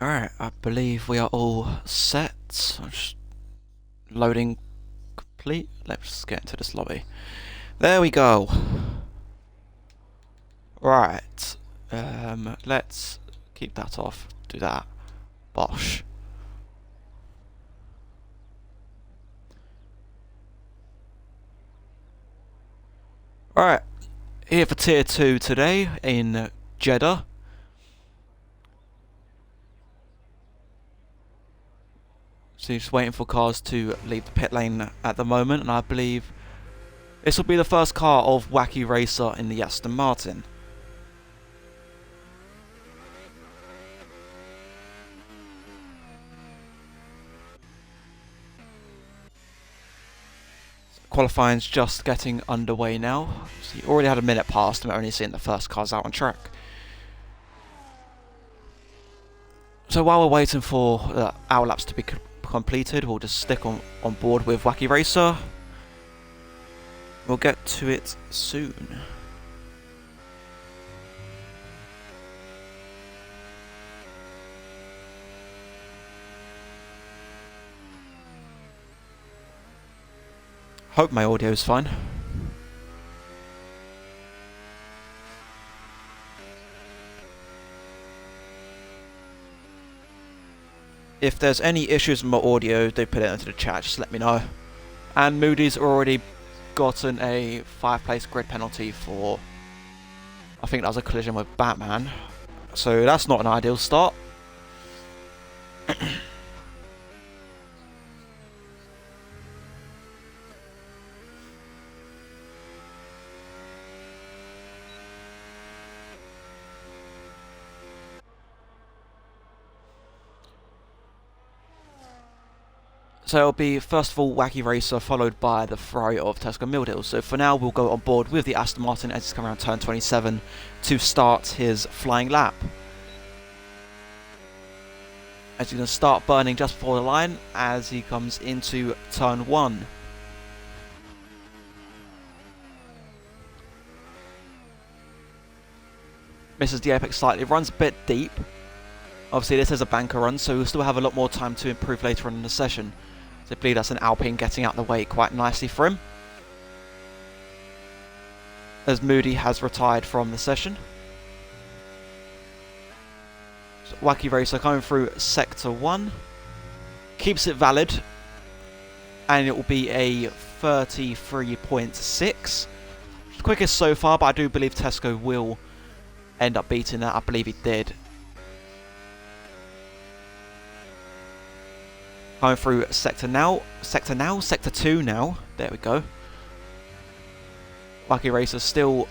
Alright, I believe we are all set. I'm just loading complete. Let's get into this lobby. There we go. Right. Let's keep that off. Do that. Bosh. Alright. Here for tier 2 today in Jeddah. So just waiting for cars to leave the pit lane at the moment, and I believe this will be the first car of Wacky Racer in the Aston Martin. Qualifying's just getting underway now. So you already had a minute past, and we're only seeing the first cars out on track. So while we're waiting for our laps to be completed, we'll just stick on board with Wacky Racer. We'll get to it soon. Hope my audio is fine. If there's any issues with my audio, do put it into the chat, just let me know. And Moody's already gotten a 5-place grid penalty for, I think that was a collision with Batman. So that's not an ideal start. So it'll be first of all Wacky Racer, followed by the Ferrari of Tesco Mildew. So for now we'll go on board with the Aston Martin as he's coming around turn 27 to start his flying lap. As he's going to start burning just before the line as he comes into turn 1. Misses the apex slightly, runs a bit deep. Obviously this is a banker run, so we'll still have a lot more time to improve later on in the session. So I believe that's an Alpine getting out of the way quite nicely for him, as Moody has retired from the session. So Wacky Racer coming through sector 1. Keeps it valid, and it will be a 33.6. The quickest so far, but I do believe Tesco will end up beating that. I believe he did. Going through sector 2 now. There we go. Wacky Racer still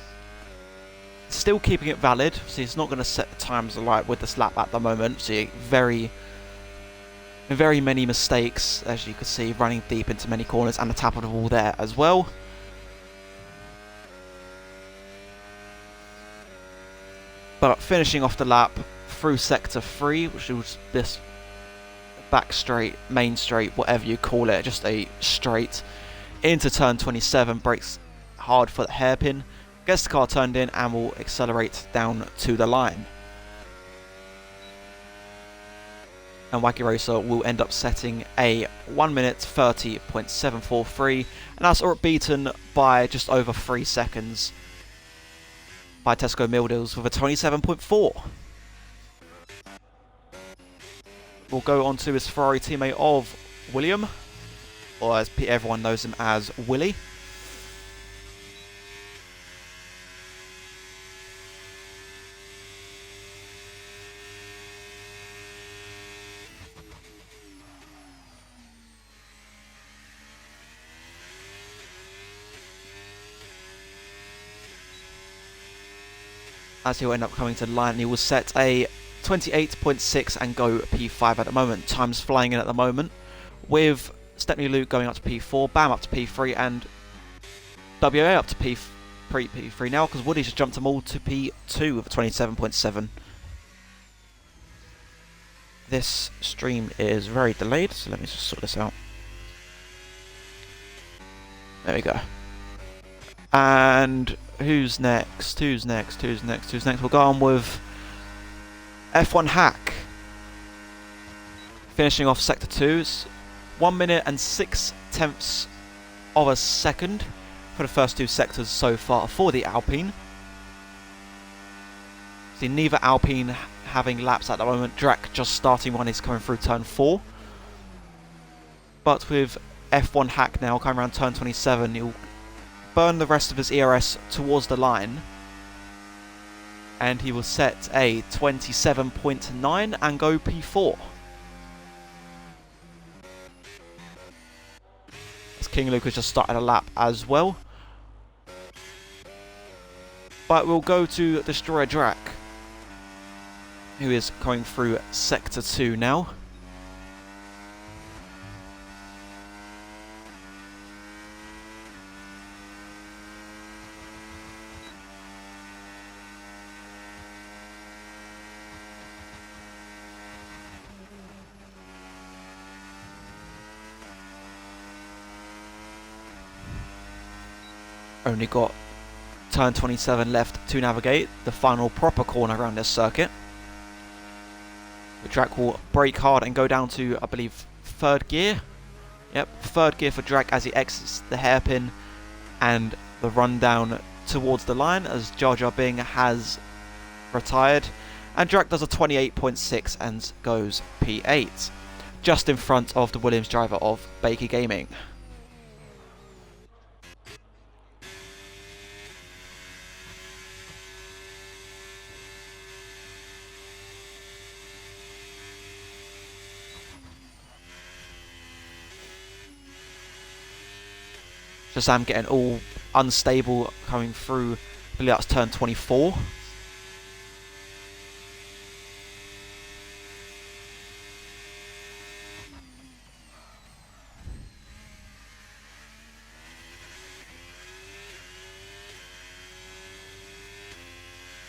keeping it valid. So he's not going to set the times alight with this lap at the moment. So very many mistakes, as you can see, running deep into many corners and the tap of the wall there as well. But finishing off the lap through sector 3, which was this back straight, main straight, whatever you call it, just a straight into turn 27, brakes hard for the hairpin, gets the car turned in and will accelerate down to the line. And Wacky Racer will end up setting a 1 minute 30.743, and that's beaten by just over 3 seconds by Tesco Mildews with a 27.4. We'll go on to his Ferrari teammate of William, or as everyone knows him as Willie. As he'll end up coming to the line, he will set a 28.6 and go P5 at the moment. Time's flying in at the moment, with Stepney Luke going up to P4, Bam up to P3, and WA up to P3 now, because Woody just jumped them all to P2 with a 27.7. This stream is very delayed, so let me just sort this out. There we go. And who's next? Who's next? We'll go on with F1 Hack. Finishing off Sector 2, 1 minute and 6/10 of a second for the first two sectors so far for the Alpine. See, neither Alpine having laps at the moment. Drac just starting one, he's coming through turn 4. But with F1 Hack now coming around turn 27, he'll burn the rest of his ERS towards the line. And he will set a 27.9 and go P4. As King Luke has just started a lap as well. But we'll go to Destroyer Drac, who is coming through Sector 2 now. Only got turn 27 left to navigate, the final proper corner around this circuit. The Drac will brake hard and go down to, I believe, 3rd gear. Yep, 3rd gear for Drac as he exits the hairpin and the run down towards the line as Jar Jar Bing has retired. And Drac does a 28.6 and goes P8, just in front of the Williams driver of Bakey Gaming. Shazam getting all unstable coming through. I believe that's turn 24.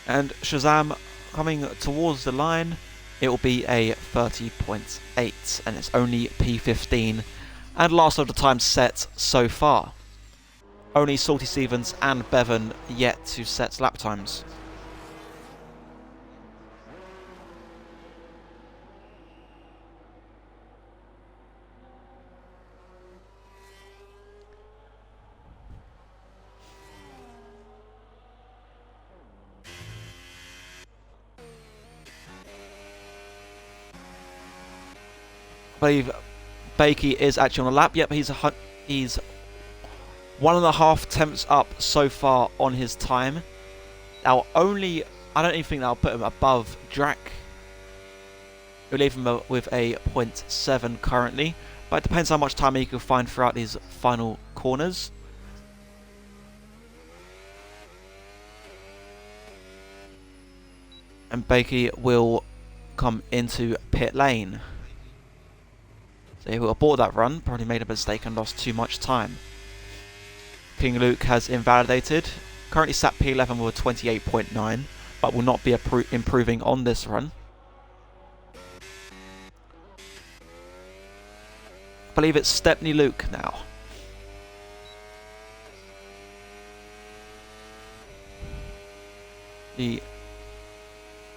And Shazam coming towards the line, it will be a 30.8 and it's only P15 and last of the time set so far. Only Salty Stevens and Bevan yet to set lap times. I believe Bakey is actually on a lap. Yep, he's 1.5 tenths up so far on his time. Now, I don't even think that'll put him above Drac. It'll leave him with a 0.7 currently, but it depends how much time he can find throughout his final corners. And Bakey will come into pit lane. So he will abort that run, probably made a mistake and lost too much time. King Luke has invalidated, currently sat P11 with a 28.9, but will not be improving on this run. I believe it's Stepney Luke now.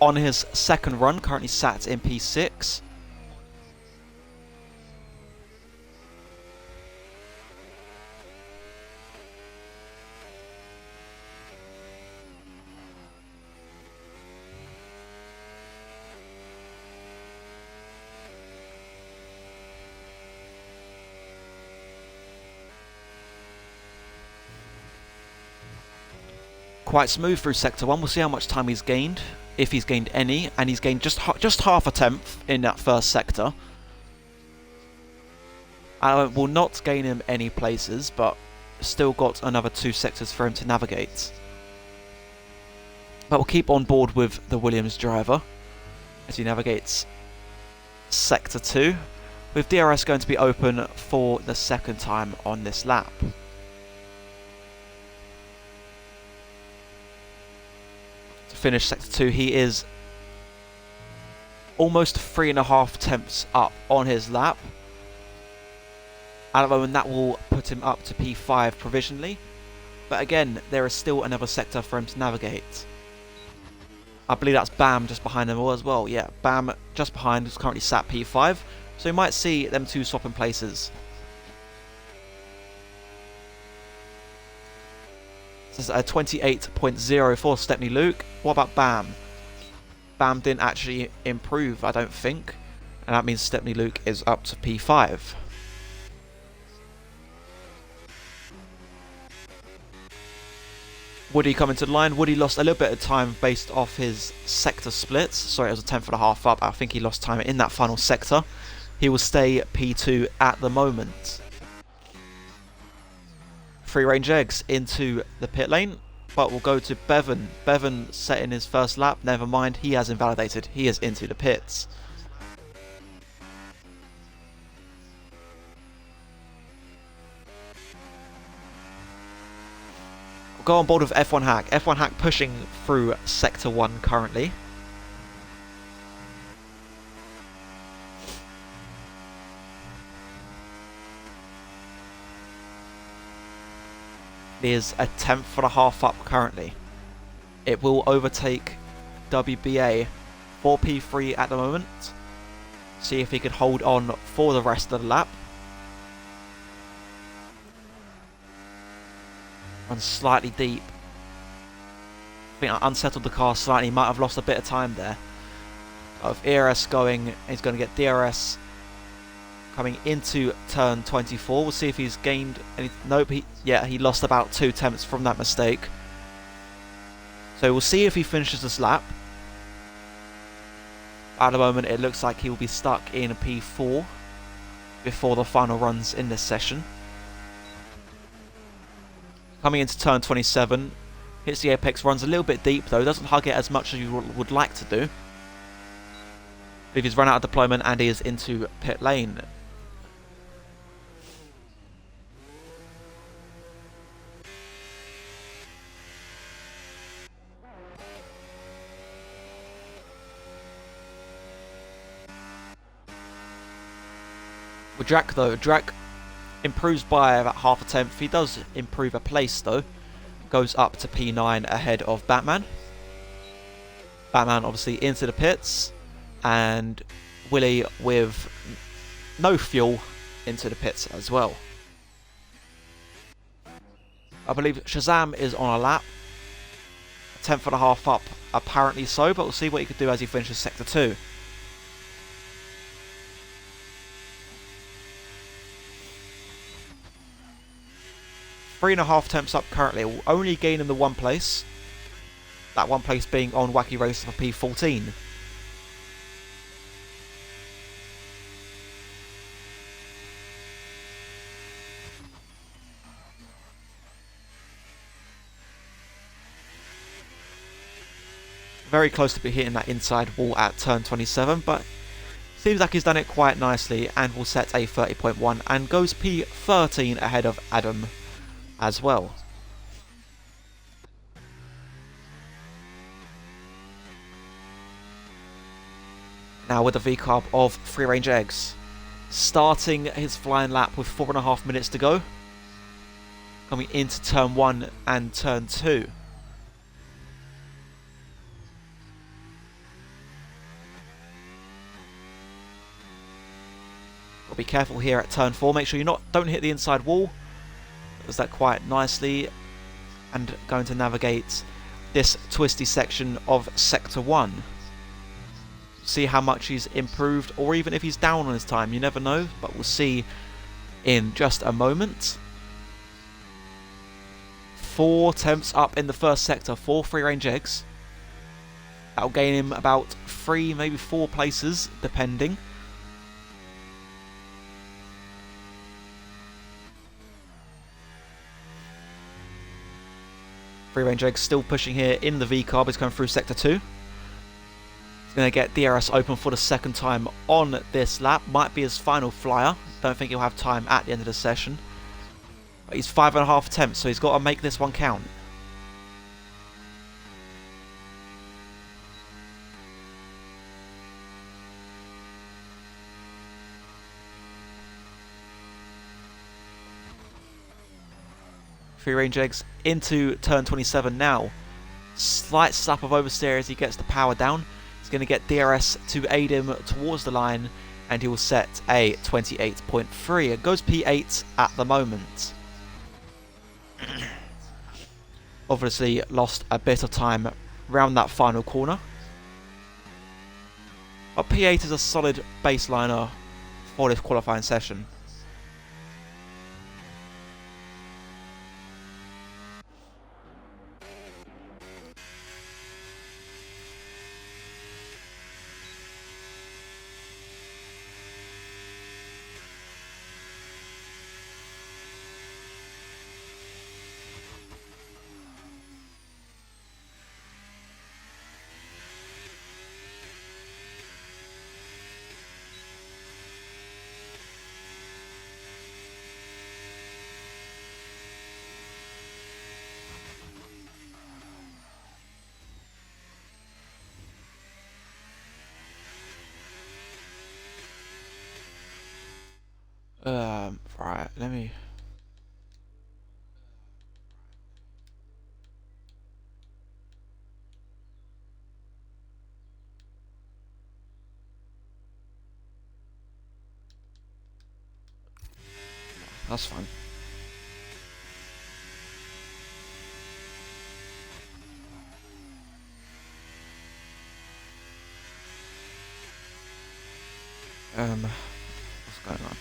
On his second run, currently sat in P6. Quite smooth through Sector 1. We'll see how much time he's gained, if he's gained any, and he's gained just half a tenth in that first sector. Will not gain him any places, but still got another 2 sectors for him to navigate. But we'll keep on board with the Williams driver as he navigates Sector 2, with DRS going to be open for the second time on this lap. Finish Sector 2, he is almost 3.5 tenths up on his lap. At the moment that will put him up to P5 provisionally, but again there is still another sector for him to navigate. I believe that's Bam just behind them all as well. Yeah, Bam just behind is currently sat P5, So you might see them two swapping places. This is a 28.0 for Stepney Luke. What about Bam? Bam didn't actually improve, I don't think. And that means Stepney Luke is up to P5. Woody coming to the line. Woody lost a little bit of time based off his sector splits. Sorry, it was a 10.5 up. I think he lost time in that final sector. He will stay P2 at the moment. Free range eggs into the pit lane, but we'll go to Bevan. Bevan setting his first lap. Never mind, he has invalidated. He is into the pits. We'll go on board with F1 Hack. F1 Hack pushing through Sector 1 currently. Is a 10.5 up currently. It will overtake WBA for P3 at the moment. See if he can hold on for the rest of the lap. Runs slightly deep. I think I unsettled the car slightly. Might have lost a bit of time there. With ERS going, he's going to get DRS coming into turn 24. We'll see if he's gained any. Nope, he lost about 2 attempts from that mistake. So we'll see if he finishes this lap. At the moment, it looks like he will be stuck in a P4 before the final runs in this session. Coming into turn 27, hits the apex, runs a little bit deep though, doesn't hug it as much as you would like to do. If he's run out of deployment and he is into pit lane. With Drac though, Drac improves by about half a tenth. He does improve a place though. Goes up to P9 ahead of Batman. Batman obviously into the pits. And Willie with no fuel into the pits as well. I believe Shazam is on a lap. 10.5 up apparently so, but we'll see what he could do as he finishes Sector 2. Three and a half attempts up currently, will only gain him the 1 place. That 1 place being on Wacky Racer for P14. Very close to be hitting that inside wall at turn 27, but seems like he's done it quite nicely and will set a 30.1 and goes P13 ahead of Adam as well. Now with the V-carb of Free Range Eggs, starting his flying lap with 4.5 minutes to go, coming into turn 1 and turn 2. Be careful here at turn 4. Make sure you don't hit the inside wall. Does that quite nicely, and going to navigate this twisty section of Sector 1. See how much he's improved, or even if he's down on his time. You never know, but we'll see in just a moment. 4 attempts up in the first sector, 4 free range eggs. That'll gain him about 3, maybe 4 places, depending. Free range egg still pushing here in the V-carb. He's coming through Sector 2. He's going to get DRS open for the second time on this lap. Might be his final flyer. Don't think he'll have time at the end of the session. But he's 5.5 attempts, so he's got to make this one count. Free range eggs into turn 27 now. Slight slap of oversteer as he gets the power down. He's going to get DRS to aid him towards the line and he will set a 28.3. It goes P8 at the moment. Obviously lost a bit of time round that final corner. But P8 is a solid baseliner for this qualifying session. Right, let me... That's fine. What's going on?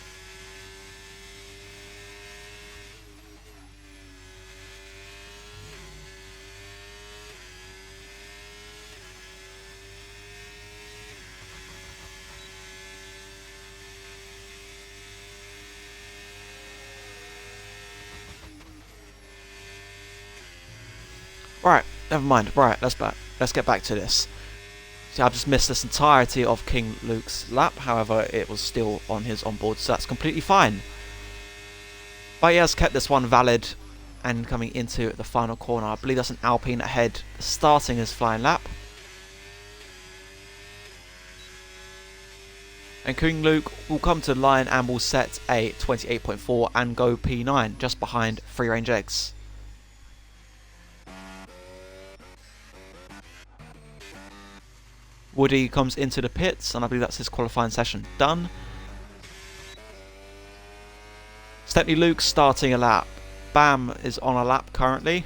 Right, never mind. Right, let's get back to this. See, I've just missed this entirety of King Luke's lap. However, it was still on his onboard, so that's completely fine. But he has kept this one valid, and coming into the final corner, I believe that's an Alpine ahead, starting his flying lap. And King Luke will come to the line and will set a 28.4 and go P9, just behind Free Range Eggs. Woody comes into the pits, and I believe that's his qualifying session done. Stepney Luke starting a lap. Bam is on a lap currently.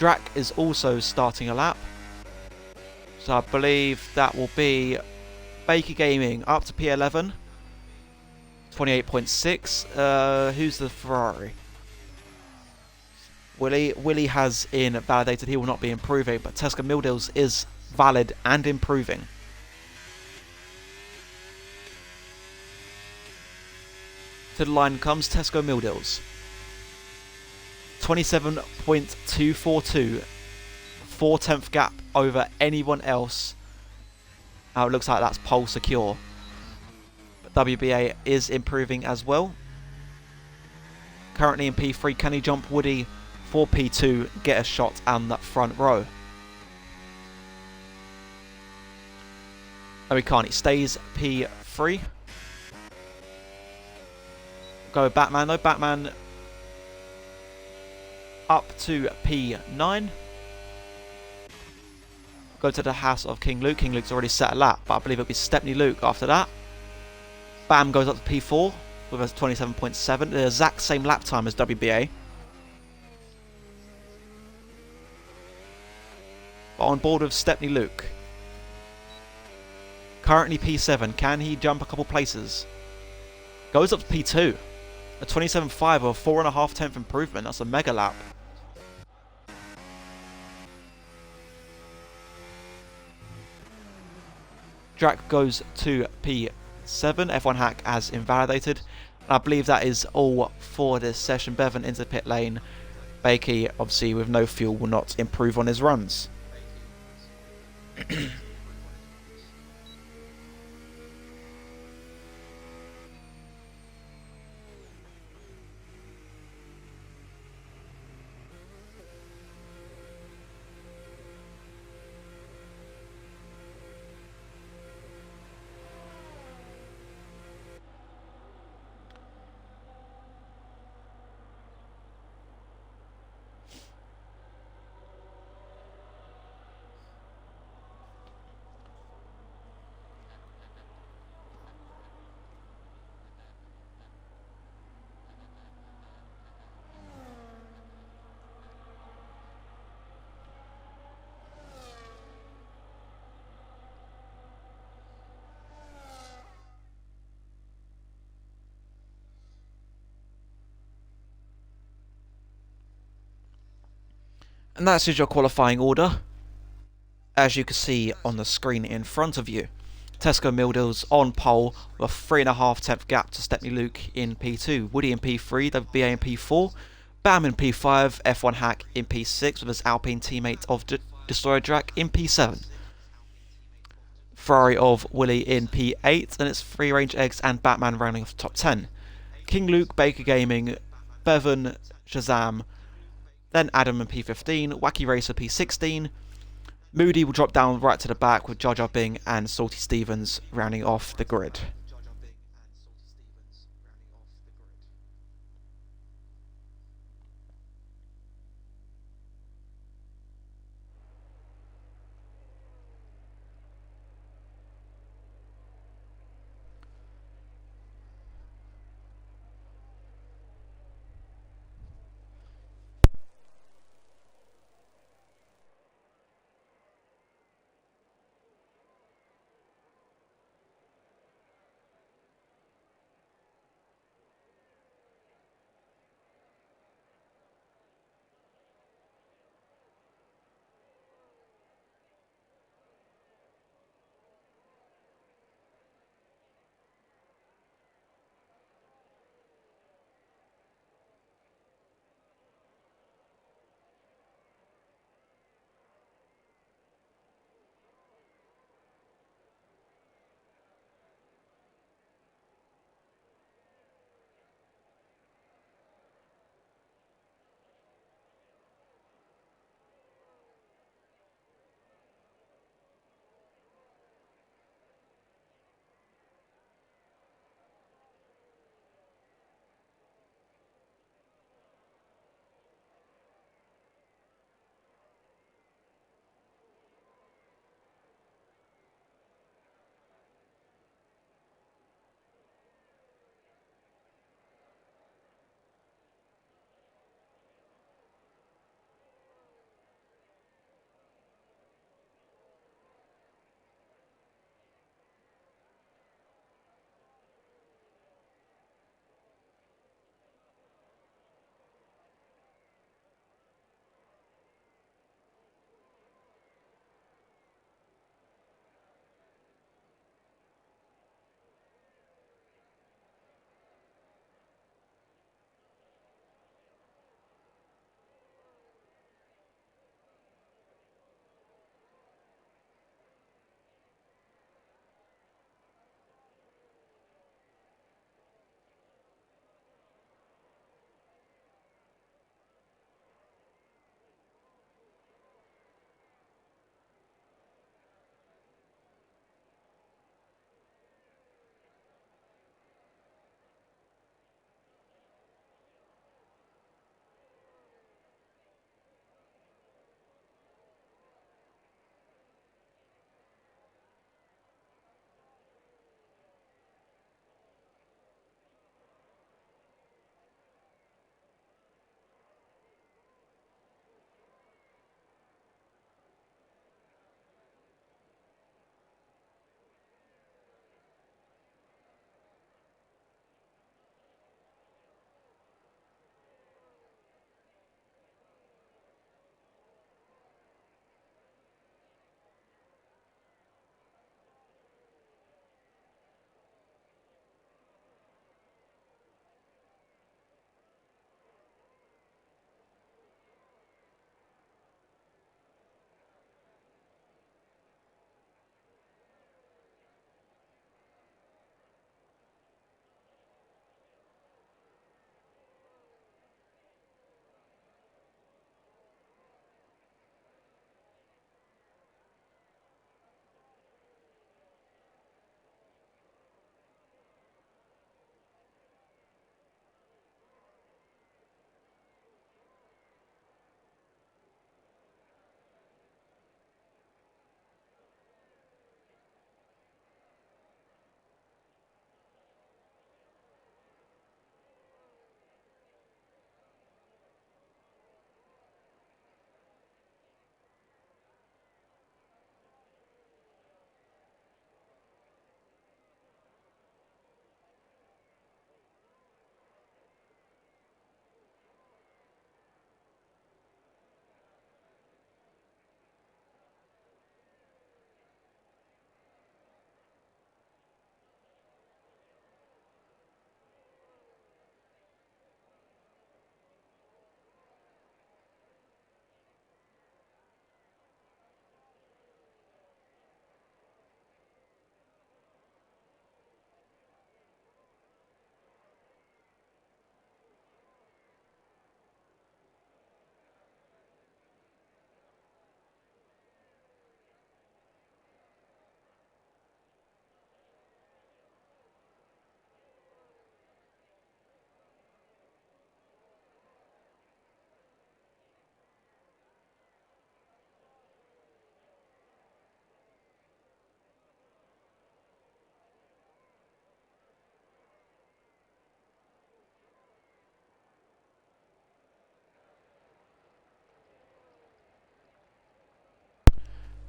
Drac is also starting a lap. So I believe that will be Baker Gaming up to P11. 28.6. Who's the Ferrari? Willie has invalidated. He will not be improving, but Tesco Mildils is valid and improving. To the line comes Tesco Mildils. 27.242. 4/10 gap over anyone else. It looks like that's pole secure. But WBA is improving as well. Currently in P3, can he jump Woody for P2, get a shot on that front row? No, he can't. He stays P3. Go Batman though. Batman up to P9. Go to the house of King Luke. King Luke's already set a lap, but I believe it'll be Stepney Luke after that. Bam goes up to P4 with a 27.7. The exact same lap time as WBA. But on board with Stepney Luke. Currently P7. Can he jump a couple places? Goes up to P2. A 27.5 or 4.5 improvement. That's a mega lap. Drac goes to P7. F1 Hack has invalidated. And I believe that is all for this session. Bevan into the pit lane. Bakey, obviously with no fuel, will not improve on his runs. And that's your qualifying order, as you can see on the screen in front of you. Tesco Mildils on pole with a 3.5 tenth gap to Stepney Luke in P2, Woody in P3, WBA in P4, Bam in P5, F1 Hack in P6 with his Alpine teammate of Destroyer Drac in P7. Ferrari of Willie in P8, and it's Free Range Eggs and Batman rounding off the top 10. King Luke, Baker Gaming, Bevan, Shazam, then Adam in P15, Wacky Racer P16. Moody will drop down right to the back with Jar Jar Bing and Salty Stevens rounding off the grid.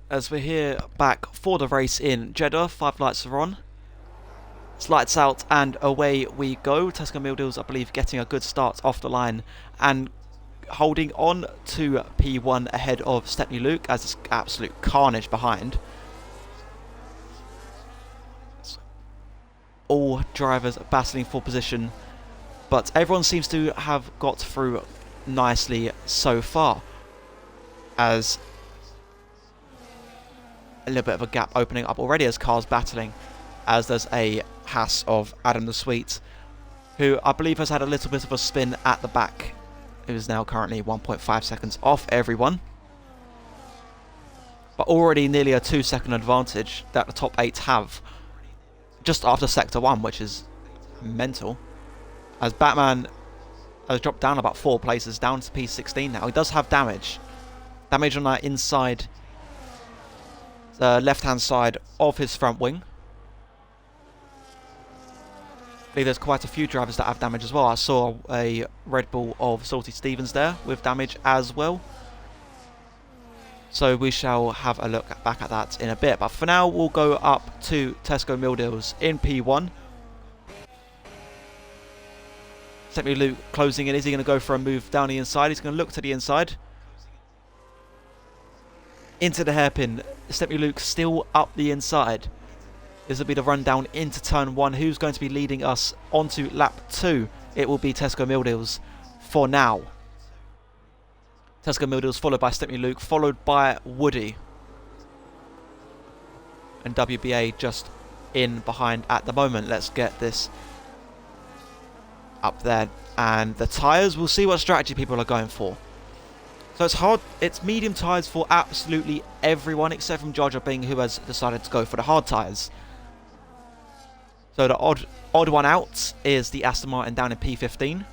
as we're here back for the race in Jeddah. 5 lights are on. It's lights out and away we go. Tesco Meal Deals, I believe, getting a good start off the line and holding on to P1 ahead of Stepney Luke as it's absolute carnage behind. All drivers battling for position, but everyone seems to have got through nicely so far, as a little bit of a gap opening up already as cars battling, as there's a Haas of Adam the Sweet, who I believe has had a little bit of a spin at the back, who is now currently 1.5 seconds off everyone, but already nearly a 2-second advantage that the top 8 have just after Sector 1, which is mental, as Batman has dropped down about 4 places, down to P16 now. He does have damage on that inside, the left-hand side of his front wing. I believe there's quite a few drivers that have damage as well. I saw a Red Bull of Salty Stevens there with damage as well. So we shall have a look back at that in a bit. But for now, we'll go up to Tesco Meal Deals in P1. Stepney Luke closing in. Is he going to go for a move down the inside? He's going to look to the inside. Into the hairpin. Stepney Luke still up the inside. This will be the run down into turn 1. Who's going to be leading us onto lap 2? It will be Tesco Meal Deals for now. Tesco Meal Deals followed by Stepney Luke, followed by Woody. And WBA just in behind at the moment. Let's get this up there. And the tyres, we'll see what strategy people are going for. So it's hard, it's medium tyres for absolutely everyone except from Jar Jar Bing, who has decided to go for the hard tyres. So the odd one out is the Aston Martin down in P15.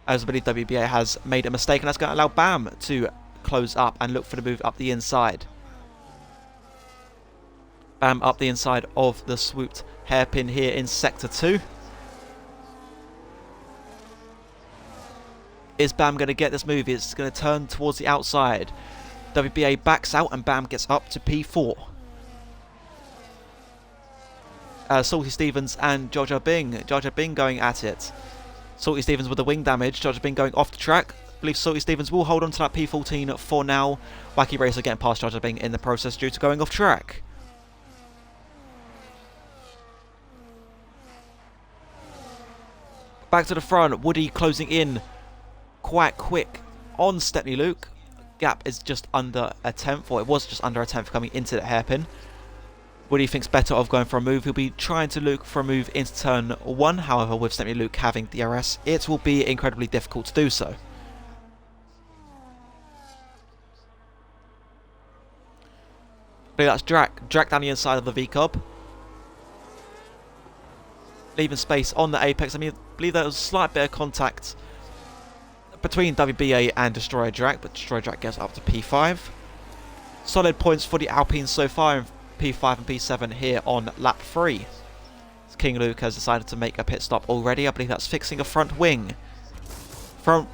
As I believe WBA has made a mistake, and that's going to allow Bam to close up and look for the move up the inside. Bam up the inside of the swooped hairpin here in Sector 2. Is Bam going to get this move? It's going to turn towards the outside. WBA backs out and Bam gets up to P4. Salty Stevens and Jar Jar Bing. Jar Jar Bing going at it. Salty Stevens with the wing damage. Jar Jar Bing going off the track. I believe Salty Stevens will hold on to that P14 for now. Wacky Racer getting past Jar Jar Bing in the process due to going off track. Back to the front. Woody closing in quite quick on Stepney Luke. Gap is just under a tenth, or it was just under a tenth coming into the hairpin. Woody thinks better of going for a move. He'll be trying to look for a move into turn 1. However, with Stepney Luke having DRS, it will be incredibly difficult to do so. I believe that's Drac down the inside of the V-Cub. Leaving space on the apex. I believe there was a slight bit of contact between WBA and Destroyer Drac, but Destroyer Drac gets up to P5. Solid points for the Alpines so far in P5 and P7 here on lap 3. King Luke has decided to make a pit stop already. I believe that's fixing a front wing. Front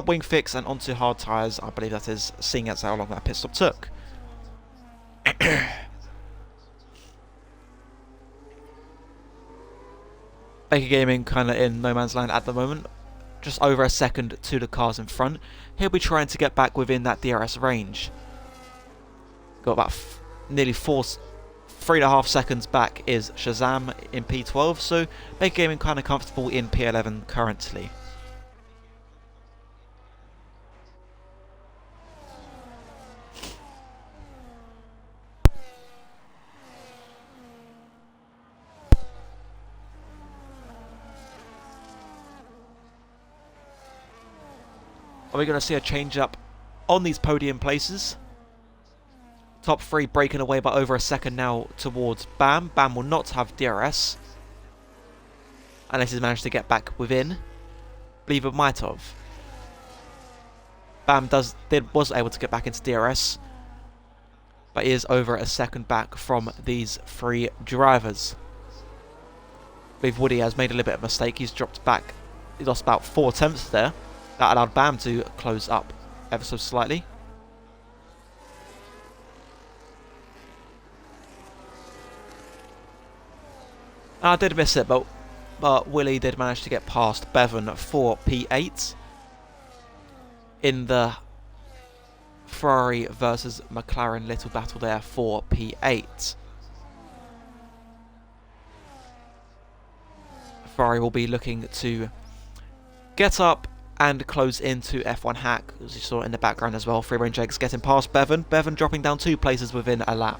wing fix and onto hard tyres. I believe that is seeing as how long that pit stop took. Baker Gaming kind of in no man's land at the moment. Just over a second to the cars in front. He'll be trying to get back within that DRS range. Got about nearly 3.5 seconds back is Shazam in P12, so Baker Gaming kind of comfortable in P11 currently. Are we going to see a change up on these podium places? Top 3 breaking away by over a second now towards Bam. Bam will not have DRS unless he's managed to get back within. Believe it might have. Bam was able to get back into DRS, but he is over a second back from these 3 drivers. I believe Woody has made a little bit of a mistake. He's dropped back. He lost about 4 tenths there. That allowed Bam to close up ever so slightly. I did miss it, but Willie did manage to get past Bevan for P8 in the Ferrari versus McLaren little battle there for P8. Ferrari will be looking to get up and close into F1 Hack, as you saw in the background as well. Free range eggs getting past Bevan. Bevan dropping down 2 places within a lap.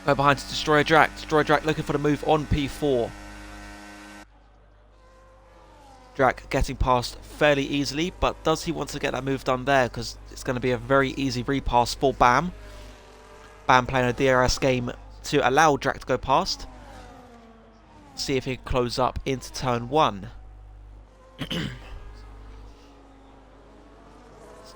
Go behind to Destroyer Drac. Destroyer Drac looking for the move on P4. Drac getting past fairly easily, but does he want to get that move done there? Because it's going to be a very easy repass for Bam. Bam playing a DRS game to allow Drac to go past. See if he can close up into turn 1.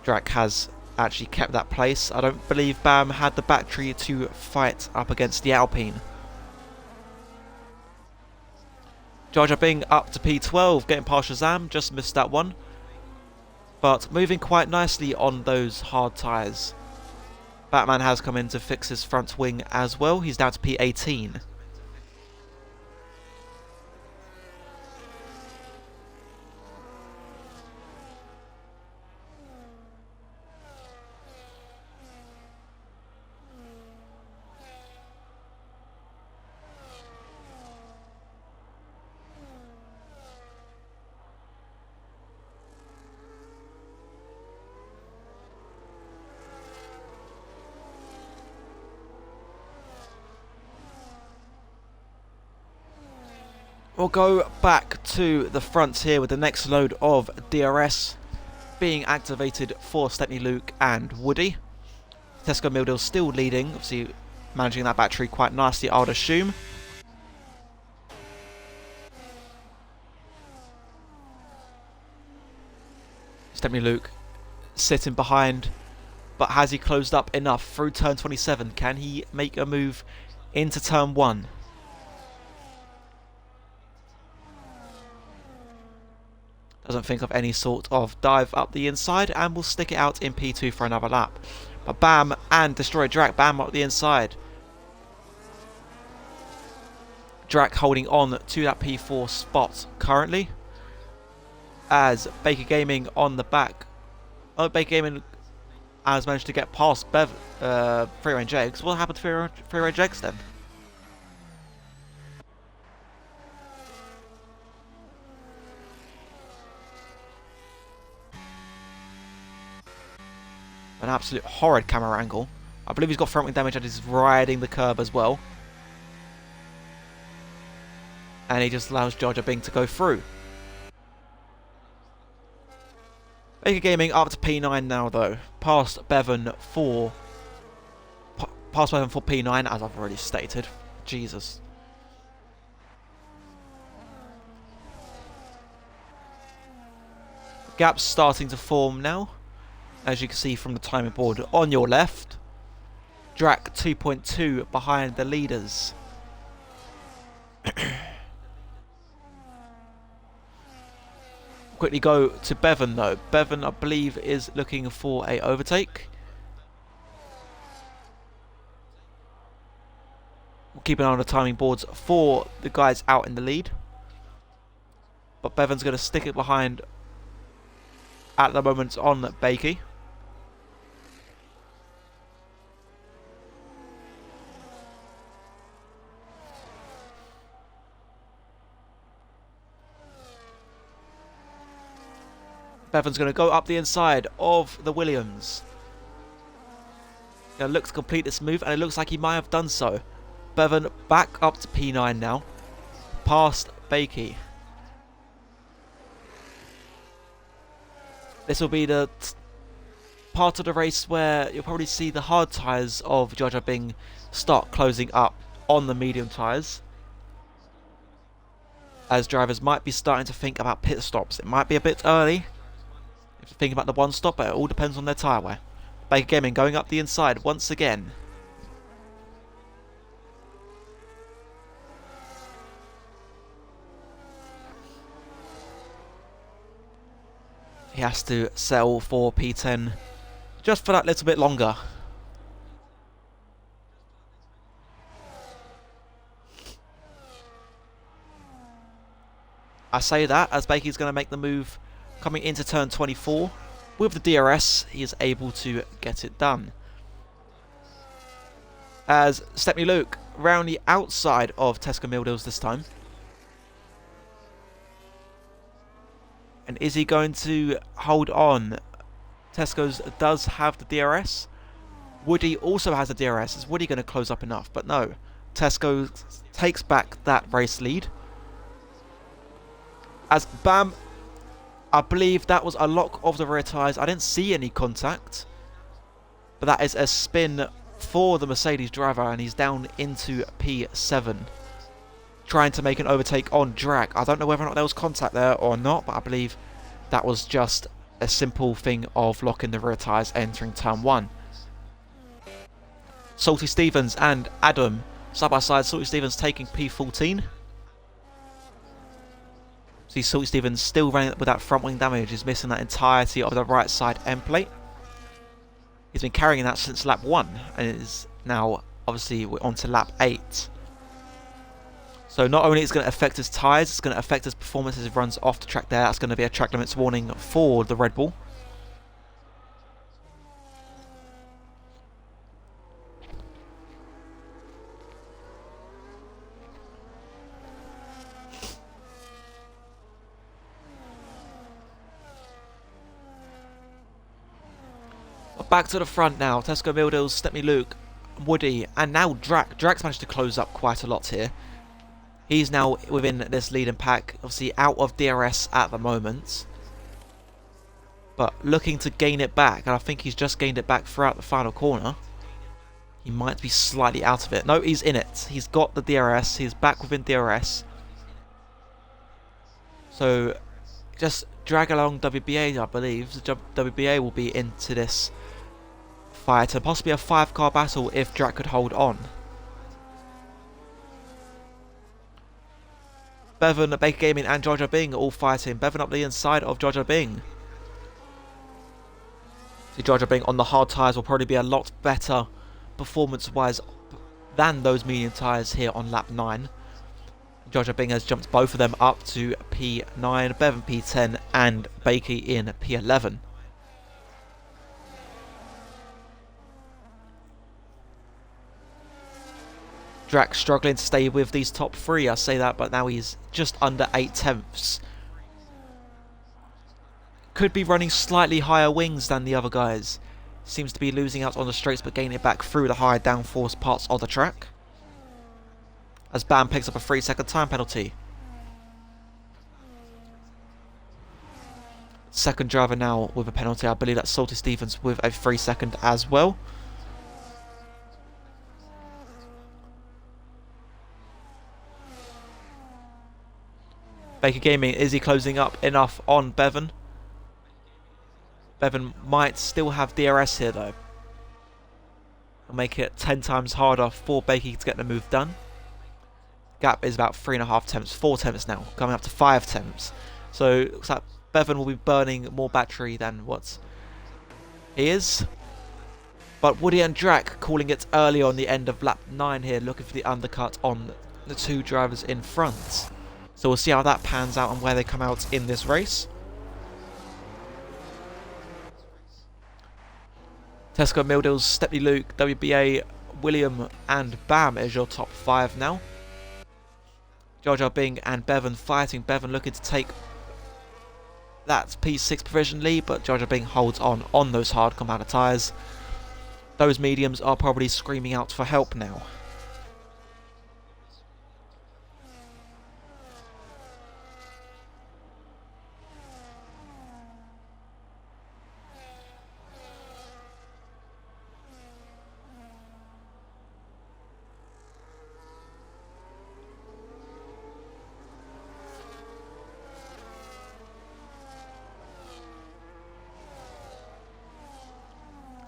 Drac has actually kept that place. I don't believe Bam had the battery to fight up against the Alpine. Jar Jar Bing up to P12, getting past Shazam, just missed that one. But moving quite nicely on those hard tyres. Batman has come in to fix his front wing as well. He's down to P18. We'll go back to the front here with the next load of DRS being activated for Stepney Luke and Woody. Tesco Mildil still leading, obviously managing that battery quite nicely, I would assume. Stepney Luke sitting behind, but has he closed up enough through turn 27? Can he make a move into turn 1? Doesn't think of any sort of dive up the inside and will stick it out in P2 for another lap. But Bam and Destroyer Drac, Bam up the inside. Drac holding on to that P4 spot currently. As Baker Gaming on the back. Oh, Baker Gaming has managed to get past Free Range Eggs. What happened to Free Range Eggs then? An absolute horrid camera angle. I believe he's got front wing damage and he's riding the curb as well. And he just allows Jar Jar Bing to go through. Baker Gaming up to P9 now though. Past Bevan for P9 as I've already stated. Jesus. Gaps starting to form now. As you can see from the timing board on your left. Drac 2.2 behind the leaders. Quickly go to Bevan though. Bevan I believe is looking for a overtake. We'll keep an eye on the timing boards for the guys out in the lead. But Bevan's going to stick it behind at the moment on Bakey. Bevan's going to go up the inside of the Williams. Going to look to complete this move, and it looks like he might have done so. Bevan back up to P9 now. Past Bakey. This will be the part of the race where you'll probably see the hard tyres of Jar Jar Bing start closing up on the medium tyres. as drivers might be starting to think about pit stops. It might be a bit early if you're thinking about the one stop, but it all depends on their tyre wear. Baker Gaming going up the inside once again. He has to settle for P10 just for that little bit longer. I say that as Bakey's going to make the move coming into turn 24. With the DRS, he is able to get it done. As Stepney Luke round the outside of Tesco Mildils this time. And is he going to hold on? Tesco's does have the DRS. Woody also has the DRS. Is Woody going to close up enough? But no. Tesco takes back that race lead. As Bam, I believe that was a lock of the rear tyres. I didn't see any contact. But that is a spin for the Mercedes driver, and he's down into P7. Trying to make an overtake on Drag. I don't know whether or not there was contact there or not, but I believe that was just a simple thing of locking the rear tyres entering turn 1. Salty Stevens and Adam side by side. Salty Stevens taking P14. See Salty Stevens still running with that front wing damage. He's missing that entirety of the right side end plate. He's been carrying that since lap 1 and is now obviously we're on to lap 8. So not only is it going to affect his tyres, it's going to affect his performance as he runs off the track there. That's going to be a track limits warning for the Red Bull. Back to the front now. Tesco Mildils, Stepney Luke, Woody, and now Drac. Drac's managed to close up quite a lot here. He's now within this leading pack, obviously out of DRS at the moment. But looking to gain it back, and I think he's just gained it back throughout the final corner. He might be slightly out of it. No, he's in it. He's got the DRS. He's back within DRS. So just drag along WBA, I believe. The WBA will be into this fight, and possibly a 5-car battle if Drac could hold on. Bevan, Baker Gaming and Jar Jar Bing all fighting. Bevan up the inside of Jar Jar Bing. See, Jar Jar Bing on the hard tyres will probably be a lot better performance-wise than those medium tyres here on lap 9. Jar Jar Bing has jumped both of them up to P9, Bevan P10 and Baker in P11. Drac struggling to stay with these top 3, I say that, but now he's just under 8 tenths. Could be running slightly higher wings than the other guys. Seems to be losing out on the straights but gaining it back through the higher downforce parts of the track. As Bam picks up a 3-second time penalty. Second driver now with a penalty. I believe that's Salty Stevens with a 3-second as well. Baker Gaming, is he closing up enough on Bevan? Bevan might still have DRS here though. It'll make it 10 times harder for Baker to get the move done. Gap is about 3.5 tenths, 4 tenths now, coming up to 5 tenths. So looks like Bevan will be burning more battery than what he is. But Woody and Drac calling it early on the end of lap 9 here, looking for the undercut on the 2 drivers in front. So we'll see how that pans out and where they come out in this race. Tesco Mildils, Stepney Luke, WBA, William and Bam is your top 5 now. Jar Jar Bing and Bevan fighting. Bevan looking to take that P6 provision lead, but Jar Jar Bing holds on those hard compounder tyres. Those mediums are probably screaming out for help now.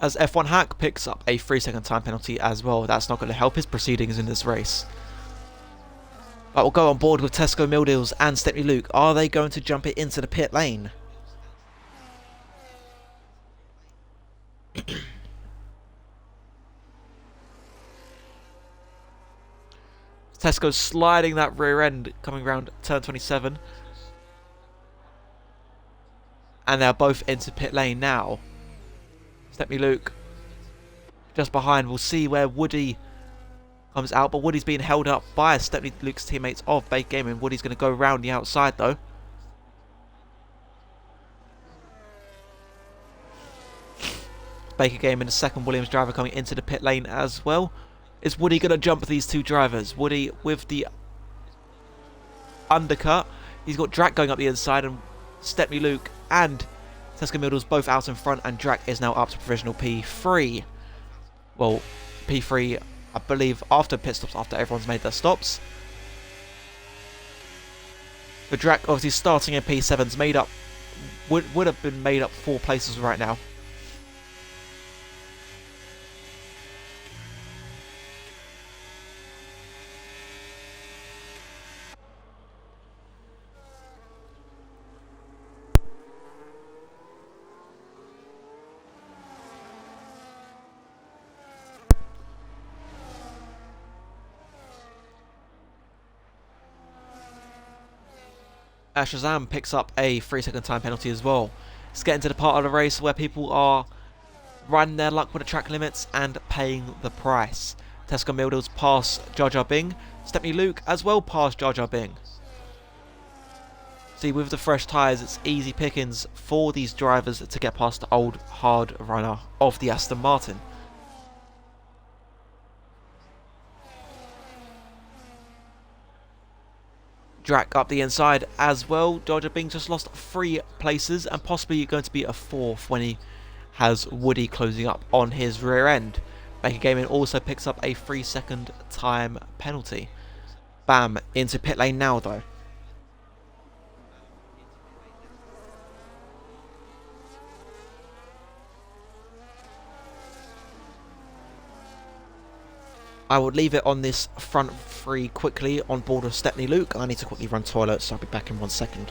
as F1 Hack picks up a 3-second time penalty as well. That's not going to help his proceedings in this race. But we'll go on board with Tesco Mildeals and Stepney Luke. Are they going to jump it into the pit lane? Tesco's sliding that rear end coming round turn 27. And they're both into pit lane now. Stepney Luke just behind. We'll see where Woody comes out, but Woody's being held up by Stepney Luke's teammates of Baker Gaming. Woody's going to go round the outside though. Baker Gaming, the second Williams driver, coming into the pit lane as well. Is Woody going to jump these two drivers? Woody with the undercut. He's got Drac going up the inside, and Stepney Luke and Tesco Mildeals both out in front, and Drac is now up to provisional P3. Well, P3, I believe, after pit stops, after everyone's made their stops. But Drac obviously starting in P7's made up, would have been made up 4 places right now. Shazam picks up a 3-second time penalty as well. It's getting to the part of the race where people are riding their luck with the track limits and paying the price. Tesco Mildeals pass Jar Jar Bing. Stepney Luke as well past Jar Jar Bing. See, with the fresh tyres, it's easy pickings for these drivers to get past the old hard runner of the Aston Martin. Drac up the inside as well. Jar Jar Bing just lost 3 places and possibly going to be a 4th when he has Woody closing up on his rear end. Baker Gaming also picks up a 3-second time penalty. Bam, into pit lane now though. I will leave it on this front 3 quickly on board of Stepney Luke. I need to quickly run toilet, so I'll be back in 1 second.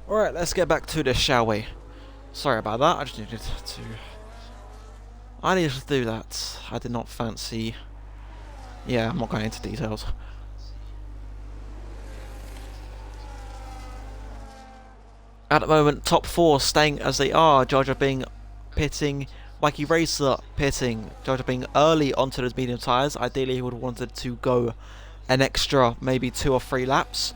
Alright, let's get back to this, shall we? Sorry about that, I just needed to... I needed to do that. I did not fancy... Yeah, I'm not going into details. At the moment, top 4 staying as they are. Jar Jar Bing pitting, Mikey Racer pitting. Jar Jar Bing early onto those medium tyres. Ideally, he would have wanted to go an extra, maybe 2 or 3 laps.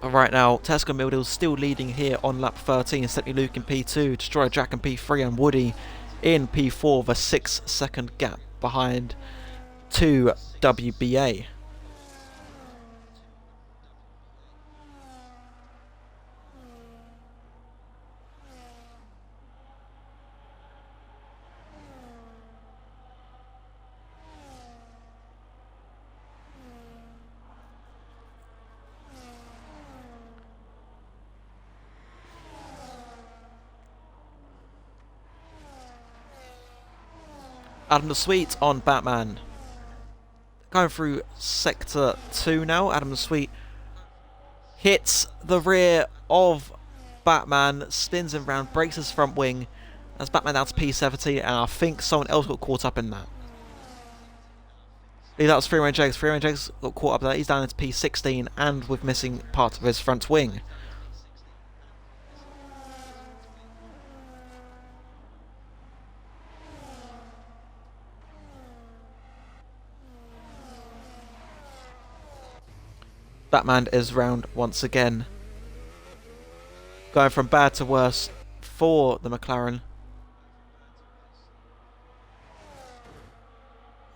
But right now, Tesco Mildeals still leading here on lap 13. Stepney Luke in P2, Destroyer Jack in P3, and Woody in P4 with a 6-second gap behind 2 WBA. Adam the Sweet on Batman. Going through Sector 2 now. Adam the Sweet hits the rear of Batman, spins him round, breaks his front wing. That's Batman down to P70, and I think someone else got caught up in that. Yeah, that was Free Range Eggs. Free Range Eggs got caught up there. He's down into P16 and with missing part of his front wing. Batman is round once again. Going from bad to worse for the McLaren.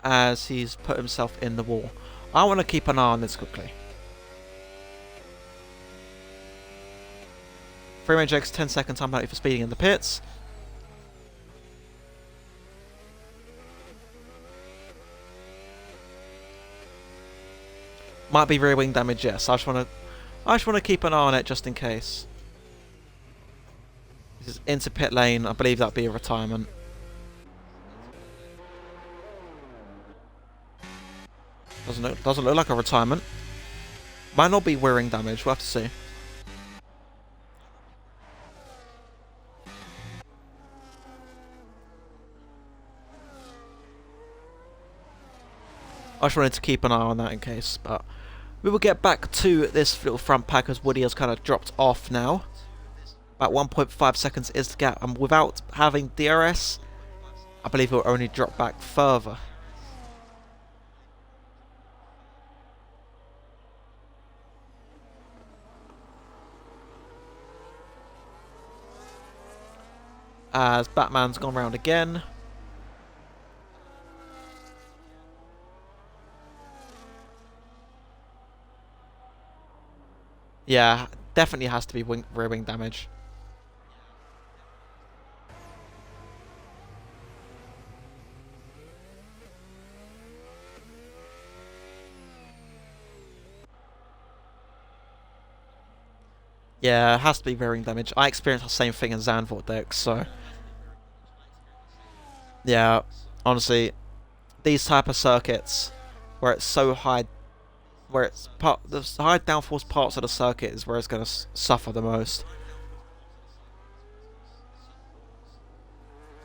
As he's put himself in the wall. I want to keep an eye on this quickly. Free Range X 10-second time penalty for speeding in the pits. Might be rear wing damage, yes. I just want to keep an eye on it just in case. This is into pit lane. I believe that'd be a retirement. Doesn't look like a retirement. Might not be wearing damage. We'll have to see. I just wanted to keep an eye on that in case, but we will get back to this little front pack as Woody has kind of dropped off now. About 1.5 seconds is the gap, and without having DRS, I believe he'll only drop back further. As Batman's gone round again. Yeah, definitely has to be rear wing damage. Yeah, it has to be rear wing damage. I experienced the same thing in Zandvoort decks, so... Yeah, honestly, these type of circuits, where it's so high... Where it's the high downforce parts of the circuit is where it's going to suffer the most.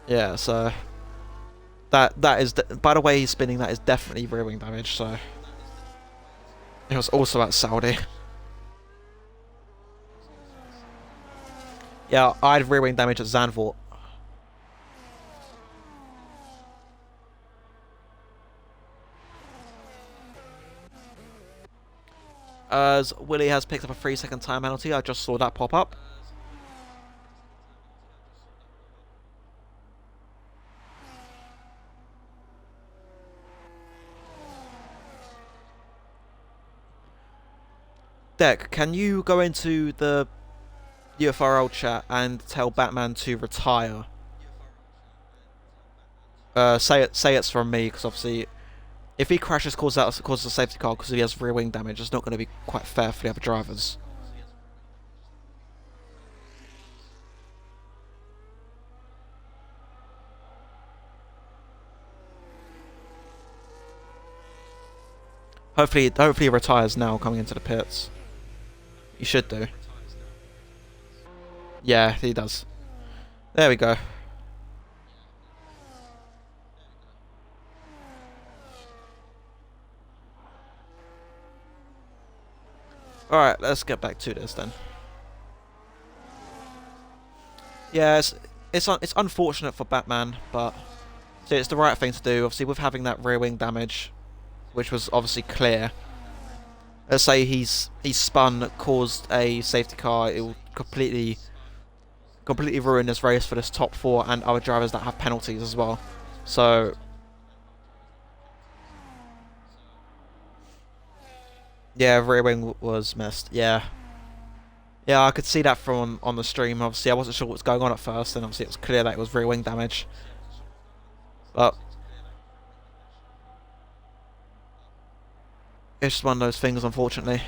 Yeah, so... That is... By the way he's spinning, that is definitely rear wing damage, so... It was also at Saudi. Yeah, I had rear wing damage at Zandvoort. As Willie has picked up a 3-second time penalty, I just saw that pop up. Deck, can you go into the UFRL chat and tell Batman to retire? Say it's from me, because obviously, if he crashes, causes a safety car because he has rear wing damage, it's not going to be quite fair for the other drivers. Hopefully he retires now coming into the pits. He should do. Yeah, he does. There we go. Alright, let's get back to this then. Yeah, it's unfortunate for Batman, but it's the right thing to do. Obviously, with having that rear wing damage, which was obviously clear. Let's say he's spun, caused a safety car. It will completely ruin this race for this top 4 and other drivers that have penalties as well. So yeah, rear wing was missed. Yeah, I could see that from on the stream. Obviously, I wasn't sure what was going on at first, and obviously it was clear that it was rear wing damage. But it's just one of those things, unfortunately.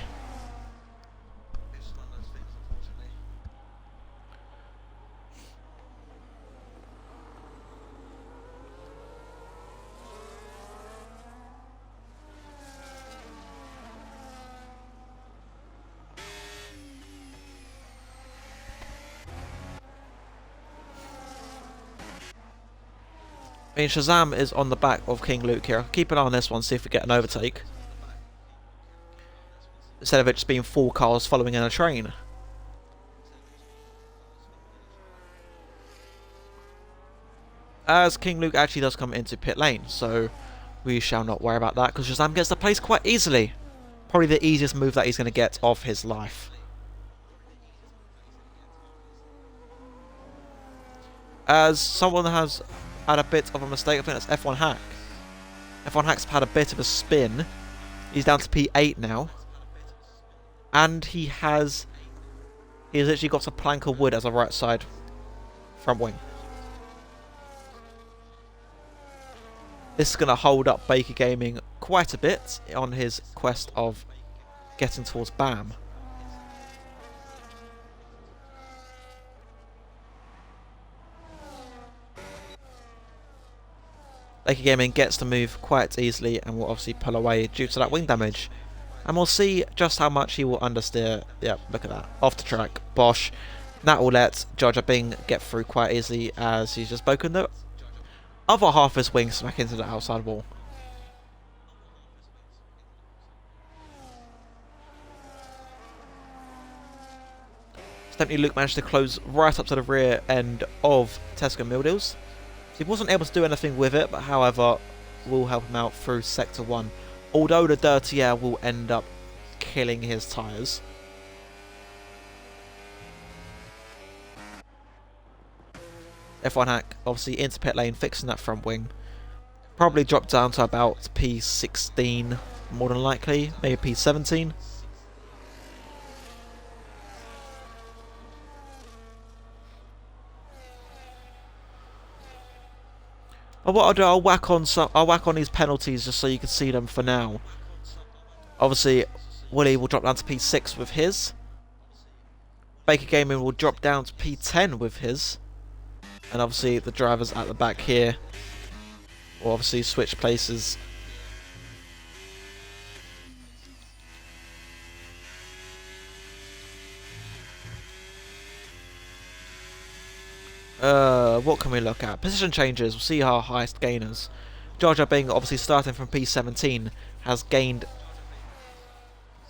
I mean, Shazam is on the back of King Luke here. Keep an eye on this one, see if we get an overtake. Instead of it just being 4 cars following in a train. As King Luke actually does come into pit lane, so we shall not worry about that, because Shazam gets the place quite easily. Probably the easiest move that he's going to get of his life. As someone has had a bit of a mistake, I think that's F1 Hack. F1 Hack's had a bit of a spin. He's down to P8 now. And he's literally got a plank of wood as a right side front wing. This is going to hold up Baker Gaming quite a bit on his quest of getting towards BAM. Baker Gaming gets to move quite easily and will obviously pull away due to that wing damage. And we'll see just how much he will understeer. Yep, look at that. Off the track. Bosh. That will let Jar Jar Bing get through quite easily as he's just broken the other half of his wing smack into the outside wall. Stepney Luke managed to close right up to the rear end of Tesco Mildews. He wasn't able to do anything with it, but however, will help him out through Sector 1. Although the dirty air will end up killing his tyres. F1 Hack, obviously into pit lane, fixing that front wing. Probably dropped down to about P16, more than likely, maybe P17. But what I'll do, I'll whack on these penalties just so you can see them for now. Obviously, Willie will drop down to P6 with his. Baker Gaming will drop down to P10 with his. And obviously the drivers at the back here will obviously switch places. What can we look at? Position changes, we'll see our highest gainers. Jar Jar Bing, obviously starting from P17, has gained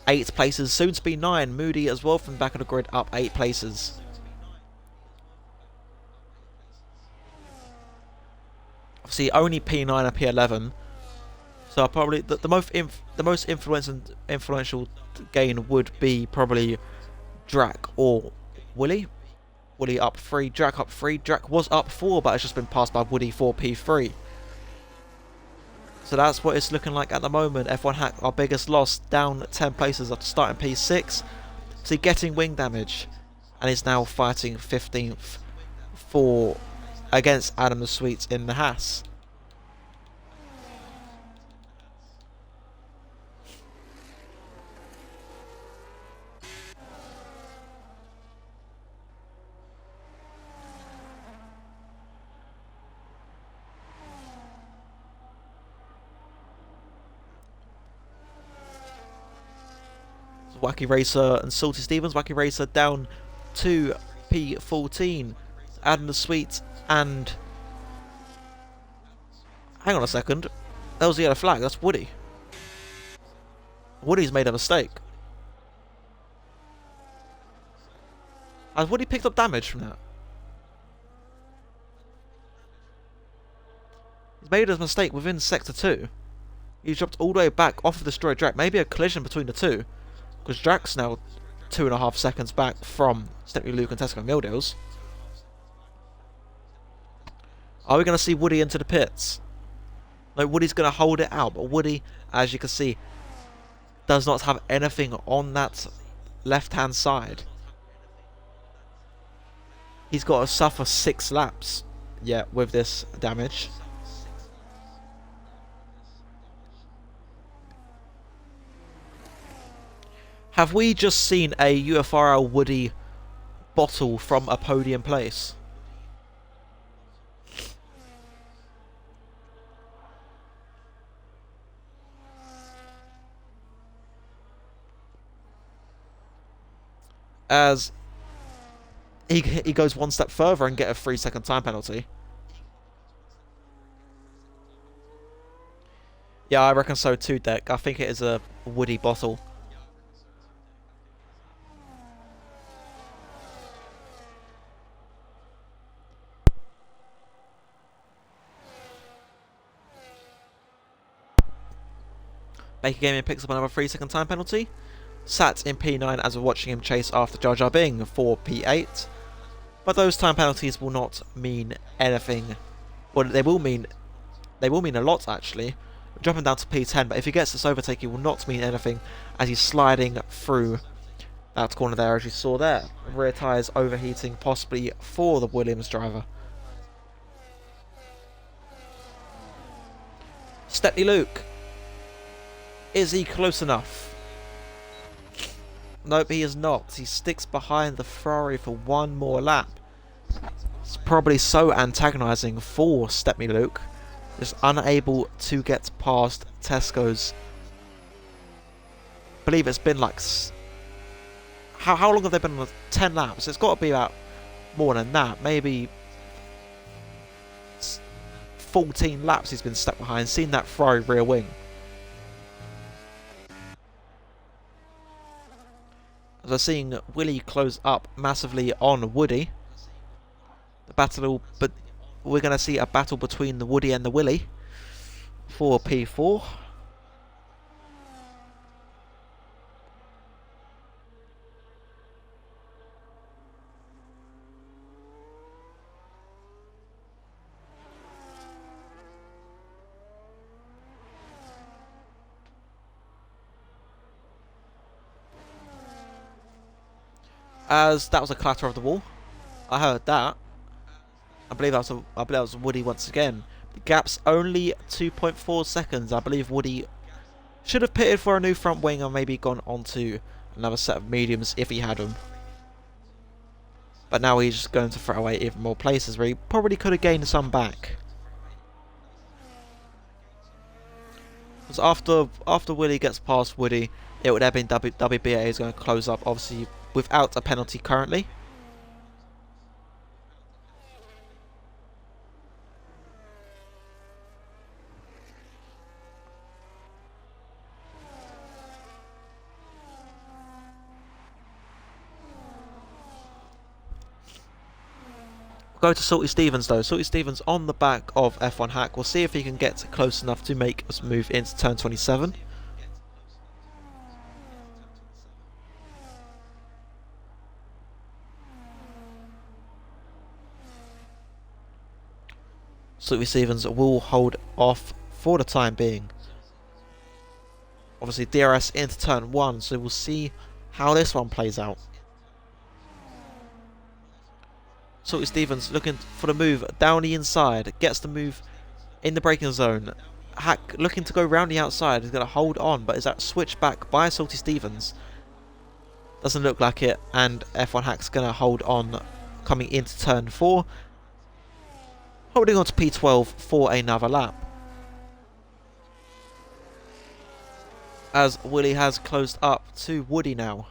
8 places, soon to be 9. Moody as well from the back of the grid, up 8 places. Obviously only P9 and P11. So probably the most influential gain would be probably Drac or Willie. Willie up 3, Drac up 3. Drac was up 4, but it's just been passed by Woody for P3. So that's what it's looking like at the moment. F1 Hack, our biggest loss, down 10 places after starting P6. So getting wing damage, and is now fighting 15th against Adam the Sweet in the Haas. Wacky Racer and Salty Stevens. Wacky Racer down to P14. Adam the Sweet and... Hang on a second. That was the yellow flag. That's Woody. Woody's made a mistake. Has Woody picked up damage from that? He's made a mistake within Sector 2. He's dropped all the way back off of the destroyed Drac. Maybe a collision between the two. Because Drac's now 2.5 seconds back from Stepney Luke and Tesco Mildews. Are we going to see Woody into the pits? No, Woody's going to hold it out. But Woody, as you can see, does not have anything on that left-hand side. He's got to suffer 6 laps yet with this damage. Have we just seen a UFRL Woody bottle from a podium place? As he goes one step further and get a 3-second time penalty. Yeah, I reckon so too, Deck. I think it is a woody bottle. Baker Gaming picks up another 3-second time penalty. Sat in P9 as we're watching him chase after Jar Jar Bing for P8. But those time penalties will not mean anything. Well, they will mean a lot actually. Dropping down to P10, but if he gets this overtake, it will not mean anything as he's sliding through that corner there, as you saw there. Rear tyres overheating, possibly for the Williams driver. Stepney Luke. Is he close enough? Nope, he is not. He sticks behind the Ferrari for one more lap. It's probably so antagonising for Stepney Luke. Just unable to get past Tesco's. I believe it's been like... How long have they been on? 10 laps? It's got to be about more than that. Maybe 14 laps he's been stuck behind. Seen that Ferrari rear wing. As we're seeing Willie close up massively on Woody. The battle, but we're going to see a battle between the Woody and the Willie for P4. As that was a clatter of the wall. I heard that. I believe that was Woody once again. The gap's only 2.4 seconds. I believe Woody should have pitted for a new front wing and maybe gone on to another set of mediums if he had them. But now he's just going to throw away even more places where he probably could have gained some back. Because after Willie gets past Woody, it would have been WBA is going to close up, obviously without a penalty currently. We'll go to Salty Stevens though. Salty Stevens on the back of F1 Hack. We'll see if he can get close enough to make us move into turn 27. Salty Stevens will hold off for the time being. Obviously DRS into turn 1, so we'll see how this one plays out. Salty Stevens looking for the move down the inside, gets the move in the braking zone. Hack looking to go round the outside, is going to hold on, but is that switched back by Salty Stevens? Doesn't look like it, and F1 Hack's going to hold on coming into turn 4. Holding on to P12 for another lap. As Willie has closed up to Woody now.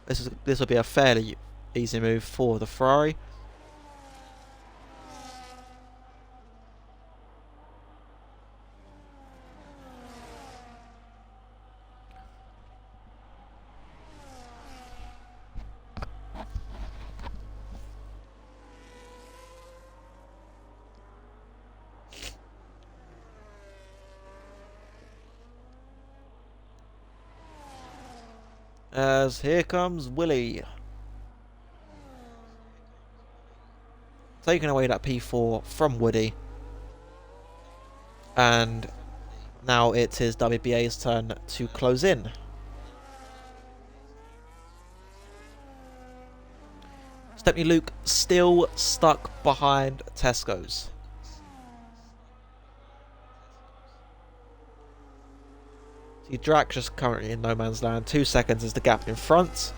This will be a fairly easy move for the Ferrari. As here comes Willie. Taking away that P4 from Woody. And now it is WBA's turn to close in. Stepney Luke still stuck behind Tesco's. The Drac just currently in no man's land. 2 seconds is the gap in front.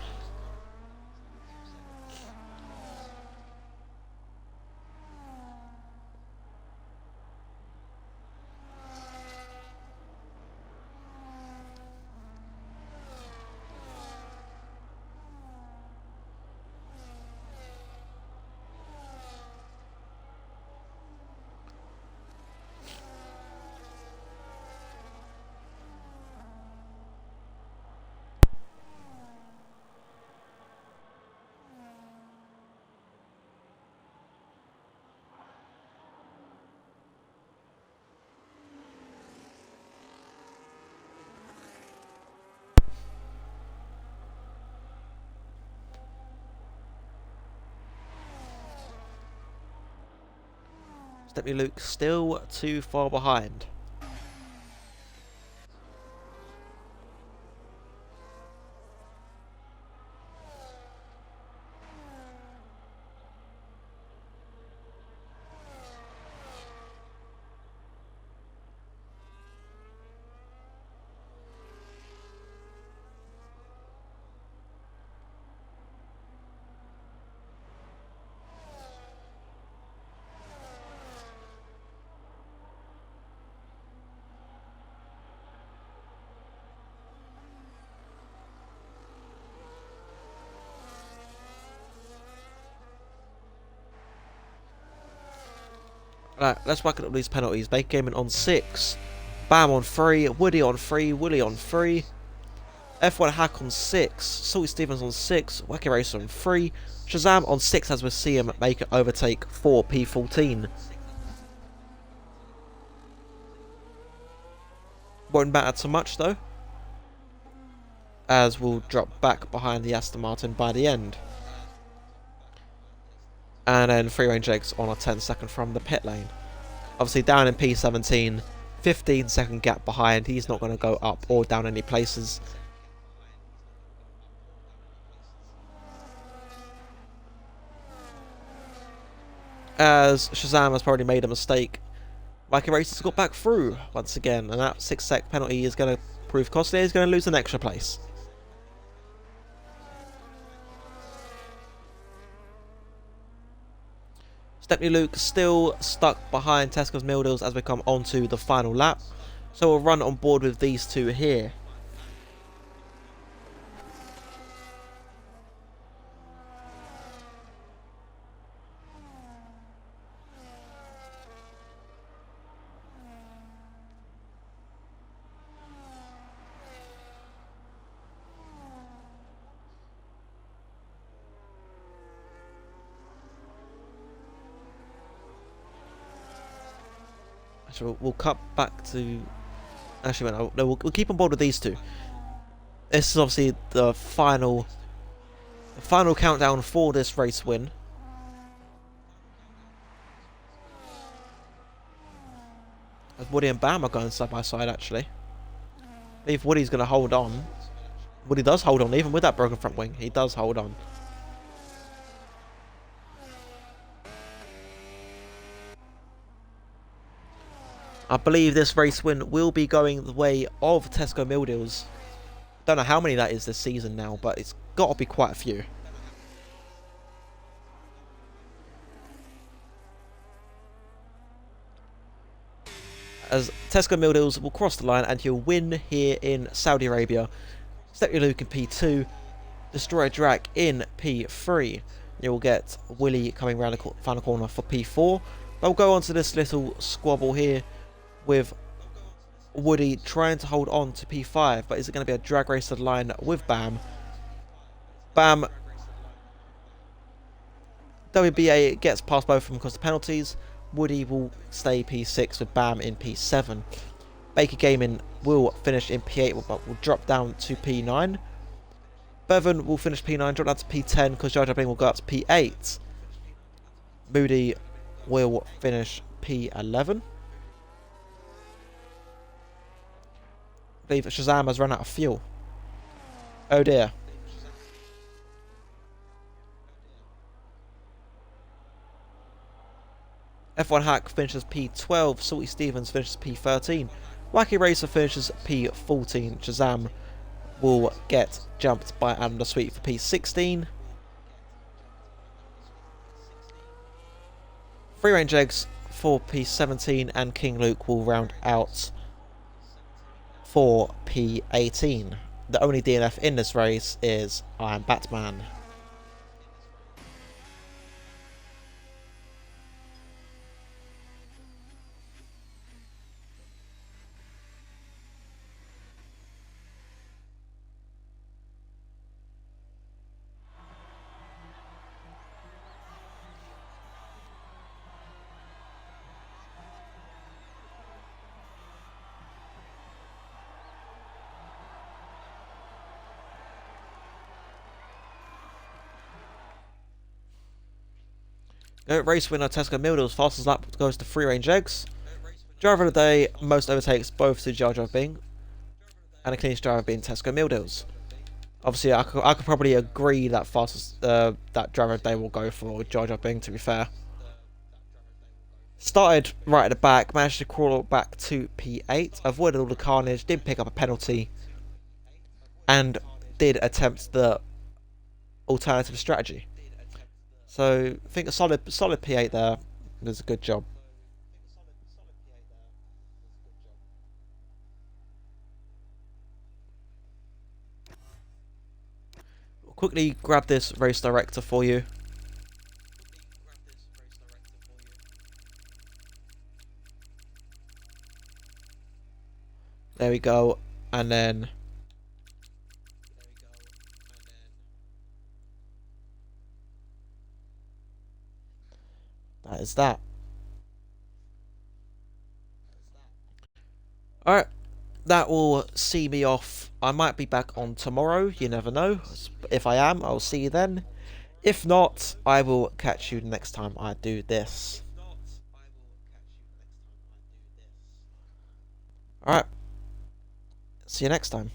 Stepney Luke still too far behind. Right, let's whack up these penalties. They came in on 6. Bam on 3. Woody on 3. Willie on 3. F1 Hack on 6. Salty Stevens on 6. Wacky Racer on 3. Shazam on 6 as we see him make an overtake for P14. Won't matter too much though, as we'll drop back behind the Aston Martin by the end. And then Free Range Eggs on a 10-second from the pit lane. Obviously down in P17, 15-second gap behind. He's not going to go up or down any places. As Shazam has probably made a mistake. Wacky Racers got back through once again, and that 6-sec penalty is going to prove costly. He's going to lose an extra place. Stepney Luke still stuck behind Tesco's Mildeals as we come onto the final lap. So we'll run on board with these two here. So we'll cut back to... Actually, no, we'll keep on board with these two. This is obviously the final countdown for this race win. As Woody and Bam are going side by side, actually. If Woody's going to hold on. Woody does hold on, even with that broken front wing. He does hold on. I believe this race win will be going the way of Tesco Mildeals. Don't know how many that is this season now, but it's got to be quite a few. As Tesco Mildeals will cross the line and he'll win here in Saudi Arabia. Stepney Luke in P2, Destroyer Drac in P3. You'll get Willie coming around the final corner for P4. They'll go on to this little squabble here with Woody trying to hold on to P5, but is it going to be a drag race to the line with Bam? Bam. WBA gets past both of them because of penalties. Woody will stay P6 with Bam in P7. Baker Gaming will finish in P8, but will drop down to P9. Bevan will finish P9, drop down to P10 because Jar Jar Bling will go up to P8. Moody will finish P11. I believe Shazam has run out of fuel. Oh dear. F1 Hack finishes P12, Salty Stevens finishes P13, Wacky Racer finishes P14, Shazam will get jumped by Adam the Sweet for P16. Free Range Eggs for P17 and King Luke will round out for P18. The only DNF in this race is I Am Batman. Race winner Tesco Milders, fastest lap goes to Free Range Eggs. Driver of the day, most overtakes both to Jar Jar Bing and the cleanest driver being Tesco Milders. Obviously, I could probably agree that fastest that driver of the day will go for Jar Jar Bing, to be fair. Started right at the back, managed to crawl back to P8, avoided all the carnage, did pick up a penalty, and did attempt the alternative strategy. So I think a solid P8 there was a good job. I'll quickly grab this race director for you. There we go, and then that is that. Alright, that will see me off. I might be back on tomorrow, you never know. If I am, I'll see you then. If not, I will catch you next time I do this. Alright, see you next time.